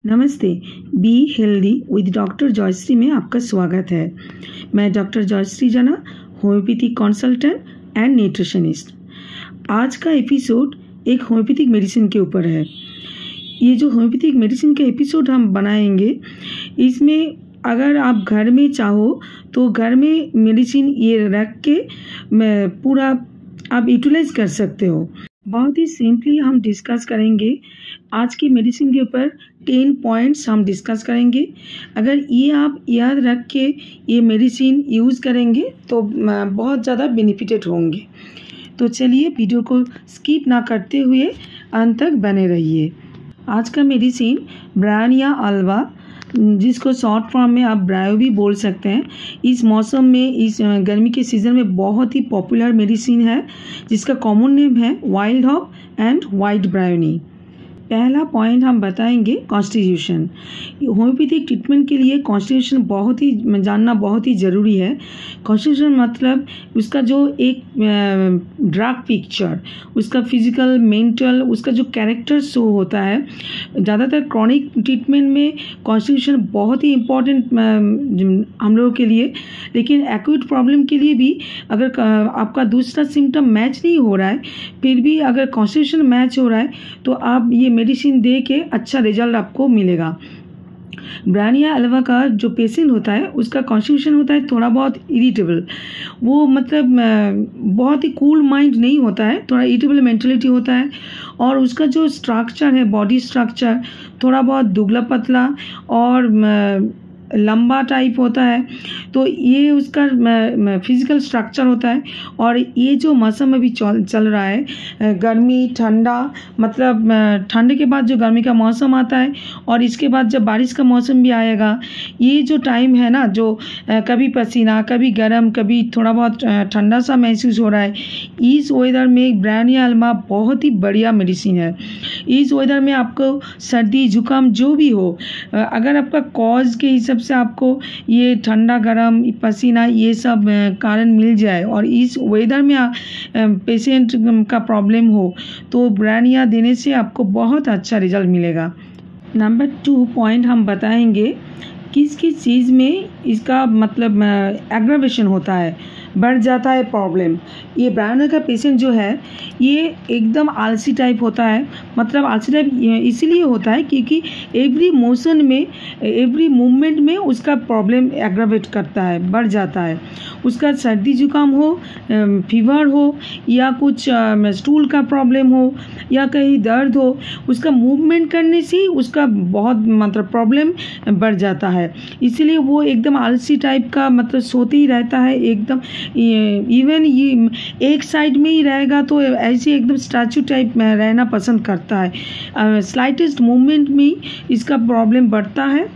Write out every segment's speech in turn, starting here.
नमस्ते। Be healthy with doctor Joyshree में आपका स्वागत है। मैं डॉक्टर जॉयश्री जना, होम्योपैथिक कंसल्टेंट एंड न्यूट्रिशनिस्ट। आज का एपिसोड एक होम्योपैथिक मेडिसिन के ऊपर है। ये जो होम्योपैथिक मेडिसिन का एपिसोड हम बनाएंगे, इसमें अगर आप घर में चाहो तो घर में मेडिसिन ये रख के पूरा आप यूटिलाइज कर सकते हो। बहुत ही सिंपली हम डिस्कस करेंगे आज की मेडिसिन के ऊपर 10 पॉइंट्स हम डिस्कस करेंगे। अगर ये आप याद रख के ये मेडिसिन यूज़ करेंगे तो बहुत ज़्यादा बेनिफिटेड होंगे। तो चलिए वीडियो को स्किप ना करते हुए अंत तक बने रहिए। आज का मेडिसिन ब्रायोनिया अल्वा, जिसको शॉर्ट फॉर्म में आप ब्रायो भी बोल सकते हैं, इस मौसम में इस गर्मी के सीज़न में बहुत ही पॉपुलर मेडिसिन है, जिसका कॉमन नेम है wild hop and white bryony. पहला पॉइंट हम बताएंगे कॉन्स्टिट्यूशन। होम्योपैथिक ट्रीटमेंट के लिए कॉन्स्टिट्यूशन जानना बहुत ही ज़रूरी है। कॉन्स्टिट्यूशन मतलब उसका जो एक ड्रग पिक्चर, उसका फिजिकल मेंटल, उसका जो कैरेक्टर शो होता है। ज़्यादातर क्रॉनिक ट्रीटमेंट में कॉन्स्टिट्यूशन बहुत ही इम्पॉर्टेंट हम लोगों के लिए, लेकिन एक्यूट प्रॉब्लम के लिए भी अगर आपका दूसरा सिम्टम मैच नहीं हो रहा है, फिर भी अगर कॉन्स्टिट्यूशन मैच हो रहा है तो आप ये मेडिसिन दे के अच्छा रिजल्ट आपको मिलेगा। ब्रायोनिया अल्वा का जो पेशेंट होता है उसका कॉन्स्टिट्यूशन होता है थोड़ा बहुत इरिटेबल। वो मतलब बहुत ही कूल माइंड नहीं होता है, थोड़ा इरिटेबल मेंटलिटी होता है। और उसका जो स्ट्रक्चर है, बॉडी स्ट्रक्चर थोड़ा बहुत दुबला पतला और लंबा टाइप होता है। तो ये उसका फिजिकल स्ट्रक्चर होता है। और ये जो मौसम अभी चल रहा है, गर्मी ठंडा, मतलब ठंड के बाद जो गर्मी का मौसम आता है और इसके बाद जब बारिश का मौसम भी आएगा, ये जो टाइम है ना, जो कभी पसीना, कभी गर्म, कभी थोड़ा बहुत ठंडा सा महसूस हो रहा है, इस वेदर में ब्रायोनिया अल्वा बहुत ही बढ़िया मेडिसिन है। इस वेदर में आपको सर्दी जुकाम जो भी हो, अगर आपका कॉज के हिसाब से आपको ये ठंडा गरम पसीना ये सब कारण मिल जाए और इस वेदर में पेशेंट का प्रॉब्लम हो, तो ब्रायोनिया देने से आपको बहुत अच्छा रिजल्ट मिलेगा। नंबर 2 पॉइंट हम बताएंगे किस किस चीज़ में इसका मतलब एग्रावेशन होता है, बढ़ जाता है प्रॉब्लम। ये ब्रायोनिया का पेशेंट जो है ये एकदम आलसी टाइप होता है। मतलब आलसी टाइप इसीलिए होता है क्योंकि एवरी मोशन में, एवरी मूवमेंट में उसका प्रॉब्लम एग्रावेट करता है, बढ़ जाता है। उसका सर्दी जुकाम हो, फीवर हो, या कुछ स्टूल का प्रॉब्लम हो, या कहीं दर्द हो, उसका मूवमेंट करने से उसका बहुत मतलब प्रॉब्लम बढ़ जाता है। इसीलिए वो एकदम आलसी टाइप का, मतलब सोते ही रहता है एकदम। इवन ये एक साइड में ही रहेगा तो ऐसे एकदम स्टैचू टाइप में रहना पसंद करता है। स्लाइटेस्ट मूवमेंट में इसका प्रॉब्लम बढ़ता है।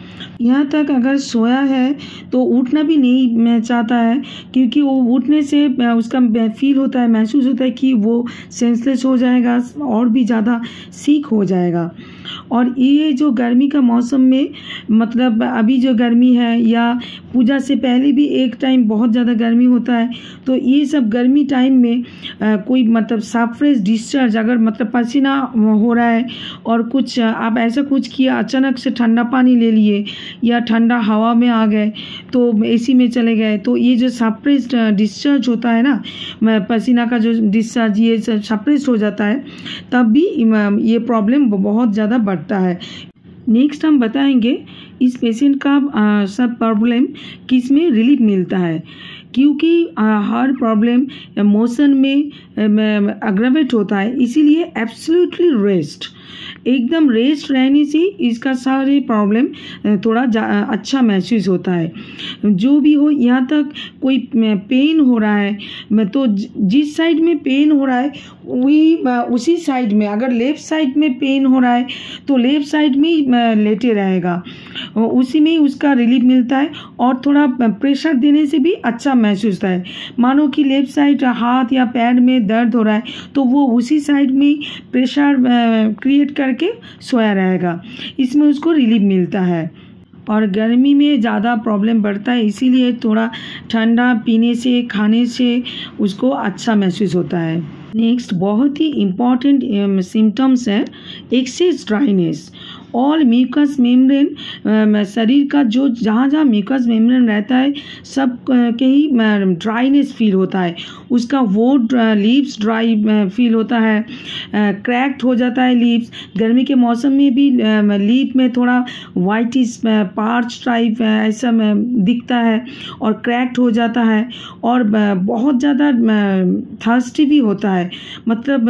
यहाँ तक अगर सोया है तो उठना भी नहीं चाहता है, क्योंकि वो उठने से उसका फील होता है, महसूस होता है कि वो सेंसलेस हो जाएगा और भी ज़्यादा सीक हो जाएगा। और ये जो गर्मी का मौसम में, मतलब अभी जो गर्मी है या पूजा से पहले भी एक टाइम बहुत ज़्यादा गर्मी होता है, तो ये सब गर्मी टाइम में कोई मतलब सफरेज डिस्चार्ज, अगर मतलब पसीना हो रहा है और कुछ आप ऐसा कुछ किया, अचानक से ठंडा पानी ले लिए या ठंडा हवा में आ गए तो एसी में चले गए, तो ये जो सप्रेस्ड डिस्चार्ज होता है ना, पसीना का जो डिस्चार्ज, ये सप्रेस्ड हो जाता है, तब भी ये प्रॉब्लम बहुत ज़्यादा बढ़ता है। नेक्स्ट हम बताएंगे इस पेशेंट का सब प्रॉब्लम किस में रिलीफ मिलता है, क्योंकि हर प्रॉब्लम मोशन में अग्रवेट होता है। इसीलिए एब्सोल्युटली रेस्ट, एकदम रेस्ट रहने से इसका सारे प्रॉब्लम थोड़ा अच्छा महसूस होता है। जो भी हो, यहाँ तक कोई पेन हो रहा है तो जिस साइड में पेन हो रहा है वही उसी साइड में, अगर लेफ़्ट साइड में पेन हो रहा है तो लेफ़्ट साइड में ही लेटे रहेगा, उसी में ही उसका रिलीफ मिलता है। और थोड़ा प्रेशर देने से भी अच्छा महसूस होता है। मानो कि लेफ़्ट साइड हाथ या पैर में दर्द हो रहा है तो वो उसी साइड में प्रेशर क्रिएट करके सोया रहेगा, इसमें उसको रिलीफ मिलता है। और गर्मी में ज़्यादा प्रॉब्लम बढ़ता है, इसीलिए थोड़ा ठंडा पीने से, खाने से उसको अच्छा महसूस होता है। नेक्स्ट बहुत ही इम्पॉर्टेंट सिम्टम्स है excess dryness. All mucus membrane, शरीर का जो जहाँ जहाँ म्यूकस मेम्ब्रेन रहता है सब के ही ड्राइनेस फील होता है, उसका वो लीव्स ड्राई फील होता है, क्रैक्ड हो जाता है लीव्स। गर्मी के मौसम में भी लीफ में थोड़ा वाइटिश पार्च टाइप ऐसा दिखता है और क्रैक्ड हो जाता है, और बहुत ज़्यादा थर्स्टी भी होता है, मतलब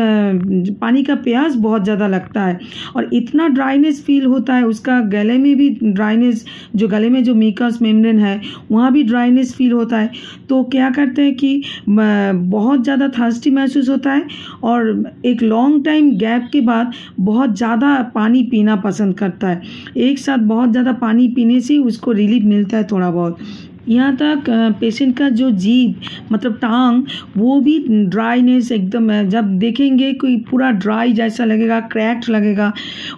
पानी का प्यास बहुत ज़्यादा लगता है, और इतना ड्राइनेस फील होता है। उसका गले में भी ड्राइनेस, जो गले में जो म्यूकस मेम्ब्रेन है वहाँ भी ड्राइनेस फील होता है। तो क्या करते हैं कि बहुत ज़्यादा थर्स्टी महसूस होता है, और एक लॉन्ग टाइम गैप के बाद बहुत ज़्यादा पानी पीना पसंद करता है। एक साथ बहुत ज़्यादा पानी पीने से उसको रिलीफ मिलता है थोड़ा बहुत। यहाँ तक पेशेंट का जो जीभ मतलब टांग वो भी ड्राइनेस एकदम, जब देखेंगे कोई पूरा ड्राई जैसा लगेगा, क्रैक्ड लगेगा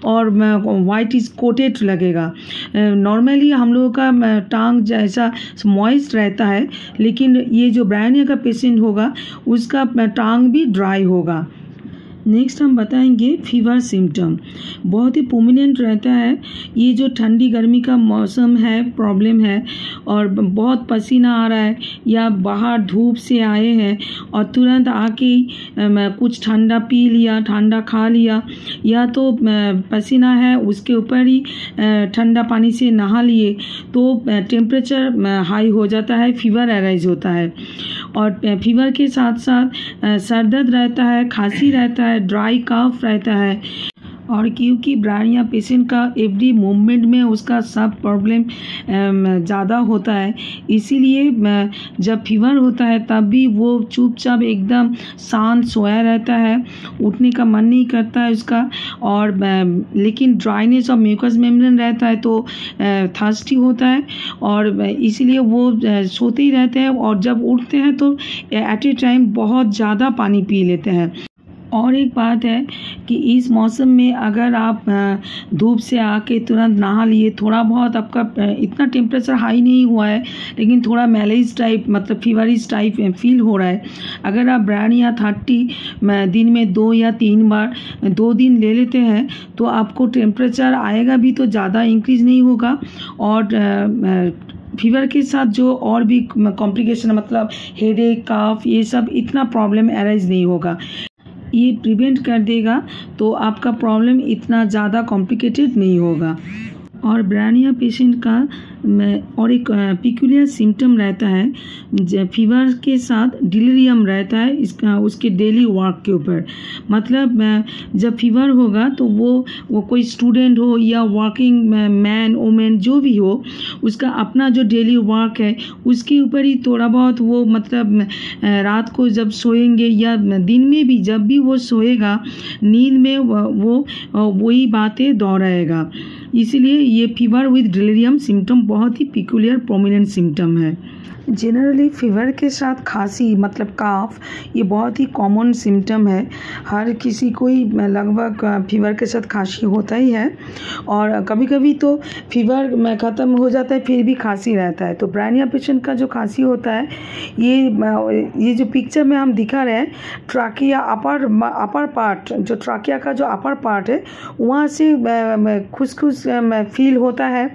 और वाइट इज कोटेड लगेगा। नॉर्मली हम लोगों का टांग जैसा मॉइस्ट रहता है, लेकिन ये जो ब्रायनिया का पेशेंट होगा उसका टांग भी ड्राई होगा। नेक्स्ट हम बताएंगे फीवर सिम्टम, बहुत ही प्रोमिनेंट रहता है। ये जो ठंडी गर्मी का मौसम है, प्रॉब्लम है, और बहुत पसीना आ रहा है या बाहर धूप से आए हैं और तुरंत आके कुछ ठंडा पी लिया, ठंडा खा लिया, या तो पसीना है उसके ऊपर ही ठंडा पानी से नहा लिए, तो टेम्परेचर हाई हो जाता है, फीवर अराइज होता है। और फीवर के साथ साथ सर दर्द रहता है, खांसी रहता है, ड्राई कफ रहता है। और क्योंकि ब्रायनिया पेशेंट का एवरी मूवमेंट में उसका सब प्रॉब्लम ज़्यादा होता है, इसीलिए जब फीवर होता है तब भी वो चुपचाप एकदम शांत सोया रहता है, उठने का मन नहीं करता है उसका। और लेकिन ड्राइनेस और म्यूकस मेम्ब्रेन रहता है तो थर्स्टी होता है, और इसीलिए वो सोते ही रहते हैं, और जब उठते हैं तो एट ए टाइम बहुत ज़्यादा पानी पी लेते हैं। और एक बात है कि इस मौसम में अगर आप धूप से आके तुरंत नहा लिए, थोड़ा बहुत आपका इतना टेम्परेचर हाई नहीं हुआ है लेकिन थोड़ा मैलेज टाइप मतलब फीवरिश टाइप फील हो रहा है, अगर आप ब्रायनिया 30 दिन में 2 या 3 बार 2 दिन ले लेते हैं तो आपको टेम्परेचर आएगा भी तो ज़्यादा इंक्रीज़ नहीं होगा, और फीवर के साथ जो और भी कॉम्प्लिकेशन मतलब हेडेक, कफ, ये सब इतना प्रॉब्लम अराइज नहीं होगा। ये प्रिवेंट कर देगा तो आपका प्रॉब्लम इतना ज़्यादा कॉम्प्लिकेटेड नहीं होगा। और ब्रायनिया पेशेंट का और एक पिक्यूलियर सिम्टम रहता है, फीवर के साथ डिलीरियम रहता है इसका उसके डेली वर्क के ऊपर। मतलब जब फीवर होगा तो वो कोई स्टूडेंट हो या वर्किंग मैन वुमेन जो भी हो, उसका अपना जो डेली वर्क है उसके ऊपर ही थोड़ा बहुत वो मतलब रात को जब सोएंगे या दिन में भी जब भी वो सोएगा, नींद में वो वही बातें दोहराएगा। इसीलिए ये फीवर विद डिलीरियम सिम्टम बहुत ही पिक्यूलियर प्रोमिनेंट सिम्टम है। जनरली फीवर के साथ खांसी मतलब काफ ये बहुत ही कॉमन सिम्टम है, हर किसी को ही लगभग फीवर के साथ खांसी होता ही है, और कभी कभी तो फीवर में ख़त्म हो जाता है फिर भी खांसी रहता है। तो ब्रायनिया पेशेंट का जो खांसी होता है ये जो पिक्चर में हम दिखा रहे हैं, ट्राकिया अपर पार्ट, जो ट्राकिया का जो अपर पार्ट है वहाँ से खुसखुस फील होता है,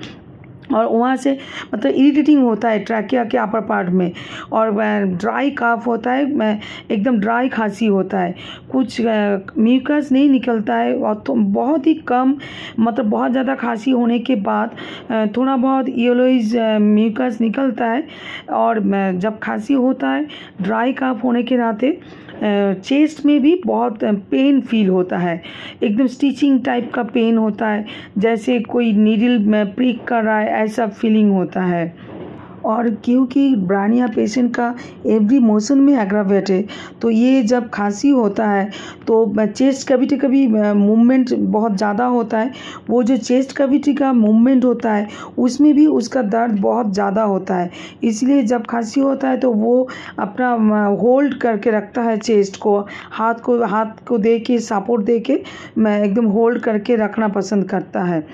और वहाँ से मतलब इरिटेटिंग होता है ट्रैकिया के अपर पार्ट में, और ड्राई काफ होता है, एकदम ड्राई खांसी होता है, कुछ म्यूकस नहीं निकलता है, और तो बहुत ही कम मतलब बहुत ज़्यादा खांसी होने के बाद थोड़ा बहुत येलोइज म्यूकस निकलता है। और जब खांसी होता है ड्राई काफ होने के नाते चेस्ट में भी बहुत पेन फील होता है, एकदम स्टिचिंग टाइप का पेन होता है, जैसे कोई नीडल में प्रिक कर रहा है, ऐसा फीलिंग होता है। और क्योंकि ब्रायनिया पेशेंट का एवरी मोशन में एग्रावेट है, तो ये जब खांसी होता है तो चेस्ट कैविटी का भी मूवमेंट बहुत ज़्यादा होता है, वो जो चेस्ट कैविटी का मूवमेंट होता है उसमें भी उसका दर्द बहुत ज़्यादा होता है। इसलिए जब खांसी होता है तो वो अपना होल्ड करके रखता है चेस्ट को, हाथ को दे के सपोर्ट दे के एकदम होल्ड करके रखना पसंद करता है।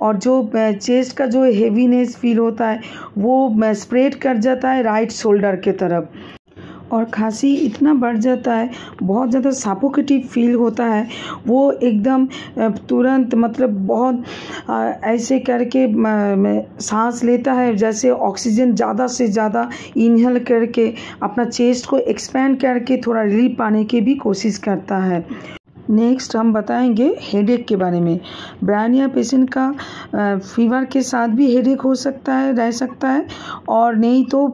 और जो चेस्ट का जो हेवीनेस फील होता है वो स्प्रेड कर जाता है राइट शोल्डर के तरफ। और खांसी इतना बढ़ जाता है, बहुत ज़्यादा सफोकेटिव फील होता है। वो एकदम तुरंत मतलब बहुत ऐसे करके सांस लेता है जैसे ऑक्सीजन ज़्यादा से ज़्यादा इनहेल करके अपना चेस्ट को एक्सपेंड करके थोड़ा रिलीफ पाने की भी कोशिश करता है। नेक्स्ट हम बताएंगे हेडेक के बारे में। ब्रायनिया पेशेंट का फीवर के साथ भी हेडेक हो सकता है, रह सकता है, और नहीं तो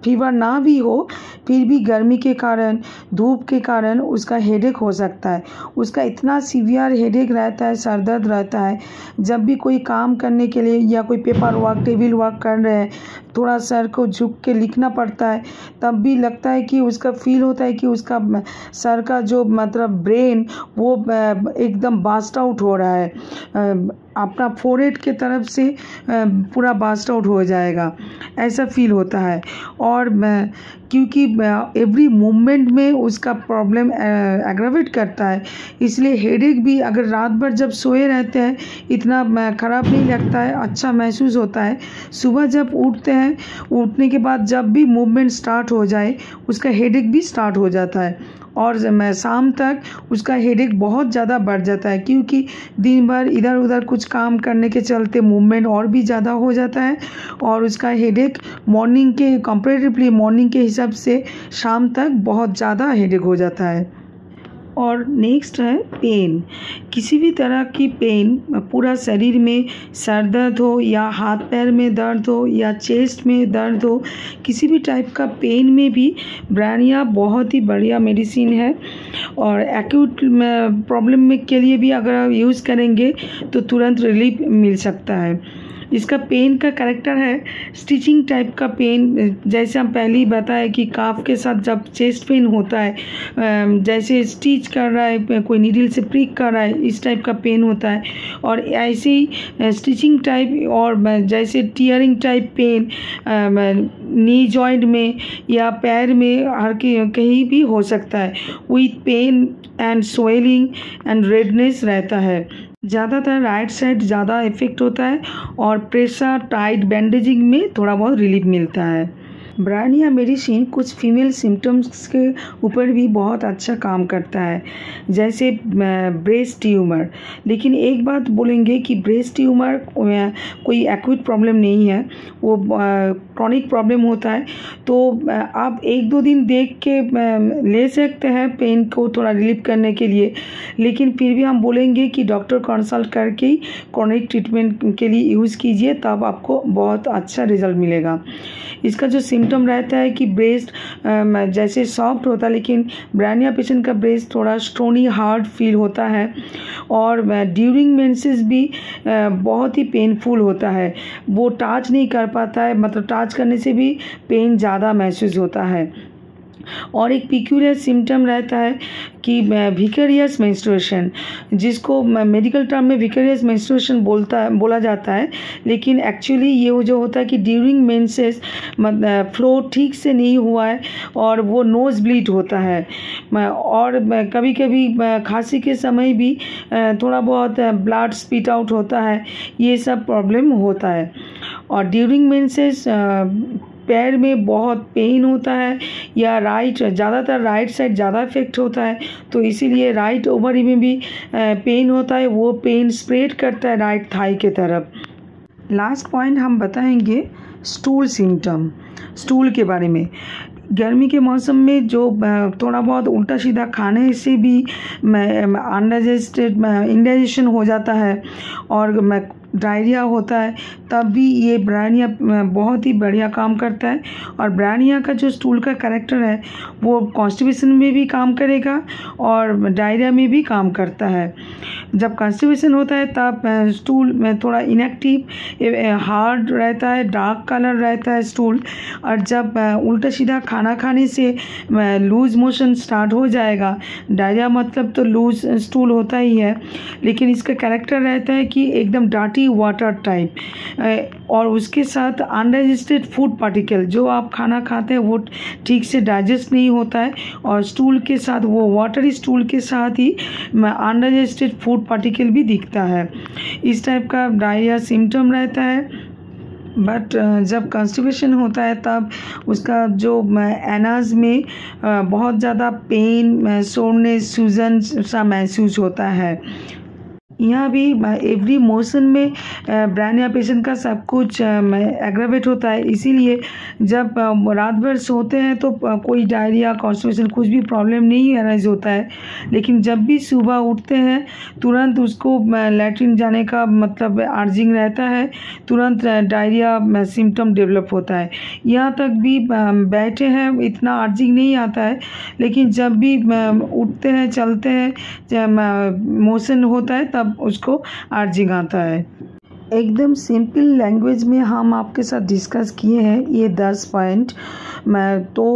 फीवर ना भी हो फिर भी गर्मी के कारण, धूप के कारण उसका हेडेक हो सकता है। उसका इतना सीवियर हेडेक रहता है, सर दर्द रहता है, जब भी कोई काम करने के लिए या कोई पेपर वर्क, टेबल वर्क कर रहे हैं, थोड़ा सर को झुक के लिखना पड़ता है, तब भी लगता है कि उसका फील होता है कि उसका सर का जो मतलब ब्रेन वो एकदम बास्ट आउट हो रहा है, अपना फोरहेड के तरफ से पूरा बास्ट आउट हो जाएगा, ऐसा फील होता है। और क्योंकि एवरी मूवमेंट में उसका प्रॉब्लम एग्रावेट करता है, इसलिए हेडेक भी अगर रात भर जब सोए रहते हैं इतना ख़राब नहीं लगता है, अच्छा महसूस होता है। सुबह जब उठते हैं, उठने के बाद जब भी मूवमेंट स्टार्ट हो जाए उसका हेडेक भी स्टार्ट हो जाता है, और शाम तक उसका हेडेक बहुत ज़्यादा बढ़ जाता है, क्योंकि दिन भर इधर उधर कुछ काम करने के चलते मूवमेंट और भी ज़्यादा हो जाता है, और उसका हेडेक मॉर्निंग के कंपैरेटिवली मॉर्निंग के हिसाब से शाम तक बहुत ज़्यादा हेडेक हो जाता है। और नेक्स्ट है पेन। किसी भी तरह की पेन, पूरा शरीर में सर दर्द हो या हाथ पैर में दर्द हो या चेस्ट में दर्द हो, किसी भी टाइप का पेन में भी ब्रायनिया बहुत ही बढ़िया मेडिसिन है। और एक्यूट प्रॉब्लम में के लिए भी अगर यूज़ करेंगे तो तुरंत रिलीफ मिल सकता है। इसका पेन का कैरेक्टर है स्टिचिंग टाइप का पेन, जैसे हम पहले ही बताए कि काफ के साथ जब चेस्ट पेन होता है, जैसे स्टिच कर रहा है, कोई नीडल से प्रिक कर रहा है, इस टाइप का पेन होता है। और ऐसे ही स्टिचिंग टाइप और जैसे tearing type pain knee joint में या पैर में हर कहीं भी हो सकता है, with pain and swelling and redness रहता है। ज़्यादातर राइट साइड ज़्यादा इफेक्ट होता है और प्रेशर टाइट बैंडेजिंग में थोड़ा बहुत रिलीफ मिलता है। ब्रायनिया मेडिसिन कुछ फीमेल सिम्टम्स के ऊपर भी बहुत अच्छा काम करता है, जैसे ब्रेस्ट ट्यूमर। लेकिन एक बात बोलेंगे कि ब्रेस्ट ट्यूमर कोई एक्यूट प्रॉब्लम नहीं है, वो क्रॉनिक प्रॉब्लम होता है। तो आप 1-2 दिन देख के ले सकते हैं पेन को थोड़ा रिलीफ करने के लिए, लेकिन फिर भी हम बोलेंगे कि डॉक्टर कंसल्ट करके ही क्रॉनिक ट्रीटमेंट के लिए यूज़ कीजिए, तब आपको बहुत अच्छा रिजल्ट मिलेगा। इसका जो सिम्टम रहता है कि ब्रेस्ट जैसे सॉफ्ट होता है, लेकिन ब्रायनिया पेशेंट का ब्रेस्ट थोड़ा स्टोनी हार्ड फील होता है, और ड्यूरिंग मेंसेस भी बहुत ही पेनफुल होता है, वो टच नहीं कर पाता है, मतलब टच करने से भी पेन ज़्यादा महसूस होता है। और एक पिक्यूलियर सिम्टम रहता है कि विकरियस मेंस्ट्रुएशन, जिसको मेडिकल टर्म में विकरियस मेंस्ट्रुएशन बोला जाता है, लेकिन एक्चुअली ये जो होता है कि ड्यूरिंग मेंसेस फ्लो ठीक से नहीं हुआ है और वो नोज ब्लीड होता है, और कभी कभी खांसी के समय भी थोड़ा बहुत ब्लड स्पीट आउट होता है, ये सब प्रॉब्लम होता है। और ड्यूरिंग मेंसेस पैर में बहुत पेन होता है, या ज़्यादातर राइट साइड ज़्यादा इफेक्ट होता है, तो इसीलिए राइट ओवरी में भी पेन होता है, वो पेन स्प्रेड करता है राइट थाई के तरफ। लास्ट पॉइंट हम बताएंगे स्टूल सिम्टम, स्टूल के बारे में। गर्मी के मौसम में जो थोड़ा बहुत उल्टा सीधा खाने से भी इंडाइजेशन हो जाता है और डायरिया होता है, तब भी ये ब्रायनिया बहुत ही बढ़िया काम करता है। और ब्रायनिया का जो स्टूल का कैरेक्टर है वो कॉन्स्टिपेशन में भी काम करेगा और डायरिया में भी काम करता है। जब कॉन्स्टिपेशन होता है तब स्टूल में थोड़ा इनएक्टिव हार्ड रहता है, डार्क कलर रहता है स्टूल, और जब उल्टा सीधा खाना खाने से लूज मोशन स्टार्ट हो जाएगा, डायरिया मतलब तो लूज स्टूल होता ही है, लेकिन इसका कैरेक्टर रहता है कि एकदम डार्टी वाटर टाइप, और उसके साथ अनडाइजेस्टेड फूड पार्टिकल, जो आप खाना खाते हैं वो ठीक से डाइजेस्ट नहीं होता है, और स्टूल के साथ वो वाटरी स्टूल के साथ ही अनडाइजेस्टेड फूड पार्टिकल भी दिखता है। इस टाइप का डायरिया सिम्टम रहता है। बट जब कॉन्स्टिपेशन होता है तब उसका जो एनाज में बहुत ज़्यादा पेन, सोरनेस, सूजन सा महसूस होता है। यहाँ भी एवरी मोशन में ब्रायनिया पेशेंट का सब कुछ एग्रावेट होता है। इसीलिए जब रात भर सोते हैं तो कोई डायरिया, कॉन्स्टिपेशन कुछ भी प्रॉब्लम नहीं अराइज होता है, लेकिन जब भी सुबह उठते हैं तुरंत उसको लैट्रिन जाने का मतलब अर्जिंग रहता है, तुरंत डायरिया सिम्टम डेवलप होता है। यहाँ तक भी बैठे हैं इतना अर्जिंग नहीं आता है, लेकिन जब भी उठते हैं, चलते हैं, मोशन होता है तब उसको अर्जिंग आता है। एकदम सिंपल लैंग्वेज में हम आपके साथ डिस्कस किए हैं ये 10 पॉइंट। तो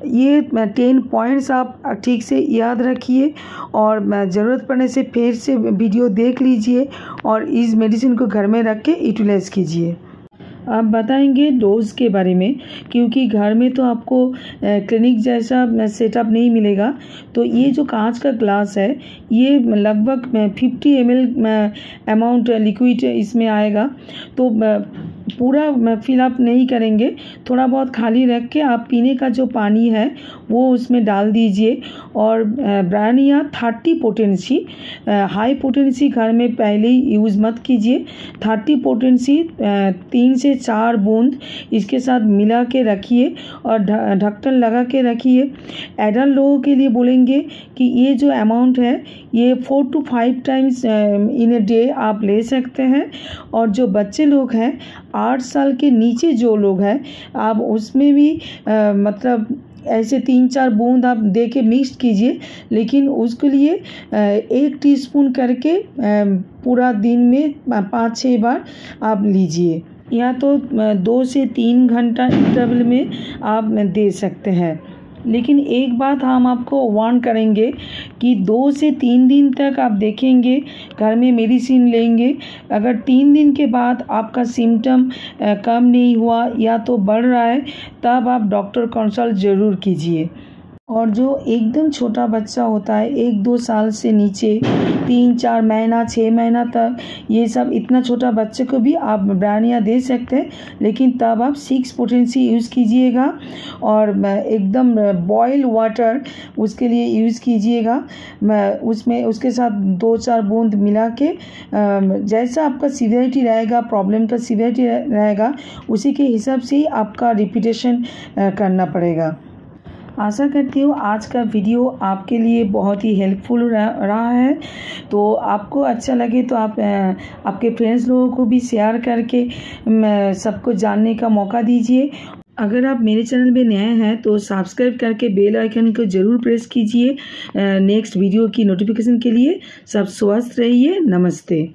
ये 10 पॉइंट्स आप ठीक से याद रखिए और ज़रूरत पड़ने से फिर से वीडियो देख लीजिए और इस मेडिसिन को घर में रख के यूटिलाइज़ कीजिए। आप बताएंगे डोज के बारे में, क्योंकि घर में तो आपको क्लिनिक जैसा सेटअप नहीं मिलेगा। तो ये जो कांच का ग्लास है ये लगभग 50 ml अमाउंट लिक्विड इसमें आएगा। तो पूरा फिलअप नहीं करेंगे, थोड़ा बहुत खाली रख के आप पीने का जो पानी है वो उसमें डाल दीजिए। और ब्रायनिया 30 पोटेंसी, हाई पोटेंसी घर में पहले ही यूज़ मत कीजिए। 30 पोटेंसी 3 से 4 बूंद इसके साथ मिला के रखिए और ढक्कन लगा के रखिए। एडल्ट लोगों के लिए बोलेंगे कि ये जो अमाउंट है ये 4 to 5 times in a day आप ले सकते हैं। और जो बच्चे लोग हैं 8 साल के नीचे जो लोग हैं आप उसमें भी मतलब ऐसे 3-4 बूंद आप दे के मिक्स कीजिए, लेकिन उसके लिए 1 टीस्पून करके पूरा दिन में 5-6 बार आप लीजिए, या तो 2 से 3 घंटा इंटरवल में आप दे सकते हैं। लेकिन एक बात हम आपको वार्न करेंगे कि 2 से 3 दिन तक आप देखेंगे, घर में मेडिसिन लेंगे, अगर 3 दिन के बाद आपका सिम्टम कम नहीं हुआ या तो बढ़ रहा है तब आप डॉक्टर कंसल्ट ज़रूर कीजिए। और जो एकदम छोटा बच्चा होता है 1-2 साल से नीचे, 3-4 महीना 6 महीना तक, ये सब इतना छोटा बच्चे को भी आप ब्रायनिया दे सकते हैं, लेकिन तब आप 6 पोटेंसी यूज़ कीजिएगा और एकदम बॉयल वाटर उसके लिए यूज़ कीजिएगा। उसमें उसके साथ 2-4 बूंद मिला के जैसा आपका सीवियरिटी रहेगा, प्रॉब्लम का सीवियरिटी रहेगा, उसी के हिसाब से ही आपका रिपीटेशन करना पड़ेगा। आशा करती हूँ आज का वीडियो आपके लिए बहुत ही हेल्पफुल रहा है। तो आपको अच्छा लगे तो आप आपके फ्रेंड्स लोगों को भी शेयर करके सबको जानने का मौका दीजिए। अगर आप मेरे चैनल में नए हैं तो सब्सक्राइब करके बेल आइकन को ज़रूर प्रेस कीजिए नेक्स्ट वीडियो की नोटिफिकेशन के लिए। सब स्वस्थ रहिए। नमस्ते।